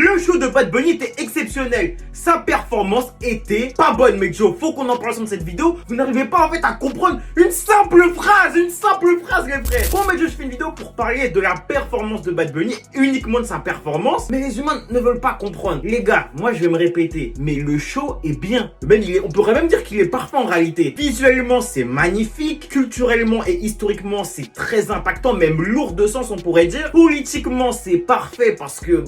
Le show de Bad Bunny était exceptionnel. Sa performance était pas bonne, mec Joe. Faut qu'on en parle dans cette vidéo. Vous n'arrivez pas en fait à comprendre une simple phrase, les frères. Bon, mec Joe, je fais une vidéo pour parler de la performance de Bad Bunny, uniquement de sa performance. Mais les humains ne veulent pas comprendre. Les gars, moi je vais me répéter, mais le show est bien. Même on pourrait même dire qu'il est parfait en réalité. Visuellement, c'est magnifique. Culturellement et historiquement, c'est très impactant, même lourd de sens, on pourrait dire. Politiquement, c'est parfait parce que,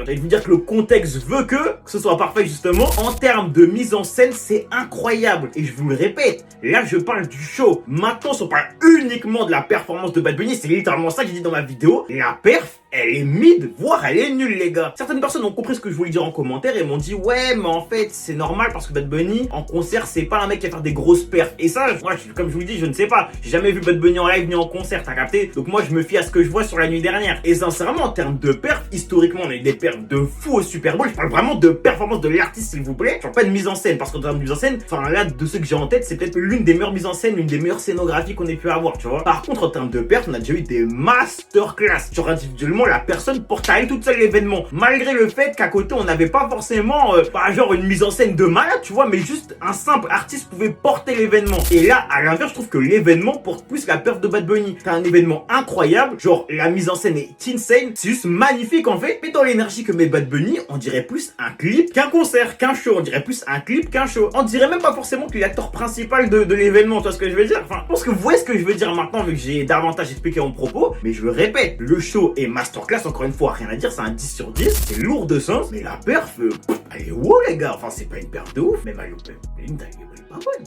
je vais vous dire que le contexte veut que ce soit parfait justement. En termes de mise en scène, c'est incroyable. Et je vous le répète, là je parle du show. Maintenant, si on parle uniquement de la performance de Bad Bunny, c'est littéralement ça que j'ai dit dans ma vidéo. La perf, elle est mid, voire elle est nulle, les gars. Certaines personnes ont compris ce que je voulais dire en commentaire et m'ont dit ouais, mais en fait c'est normal parce que Bad Bunny en concert c'est pas un mec qui va faire des grosses perfs. Et ça, moi, comme je vous le dis, je ne sais pas. J'ai jamais vu Bad Bunny en live ni en concert, t'as capté? Donc moi je me fie à ce que je vois sur la nuit dernière. Et sincèrement, en termes de perfs, historiquement on a eu des perfs de fou au Super Bowl. Je parle vraiment de performance de l'artiste, s'il vous plaît. Je parle pas de mise en scène parce qu'en termes de mise en scène, enfin là de ceux que j'ai en tête, c'est peut-être l'une des meilleures mises en scène, l'une des meilleures scénographies qu'on ait pu avoir, tu vois. Par contre, en termes de perfs, on a déjà eu des masterclass. Genre individuellement, la personne porte à elle toute seule l'événement, malgré le fait qu'à côté on n'avait pas forcément genre une mise en scène de malade, tu vois, mais juste un simple artiste pouvait porter l'événement. Et là, à l'inverse, je trouve que l'événement porte plus la perf de Bad Bunny. C'est un événement incroyable, genre la mise en scène est insane, c'est juste magnifique en fait. Mais dans l'énergie que met Bad Bunny, on dirait plus un clip qu'un concert, qu'un show. On dirait plus un clip qu'un show. On dirait même pas forcément qu'il est l'acteur principal de l'événement, tu vois ce que je veux dire? Enfin, je pense que vous voyez ce que je veux dire maintenant vu que j'ai davantage expliqué mon propos. Mais je le répète, le show est masterclass, encore une fois, rien à dire, c'est un 10 sur 10, c'est lourd de sens, mais la perf, elle est wow les gars, enfin c'est pas une perf de ouf, même elle est pas bonne.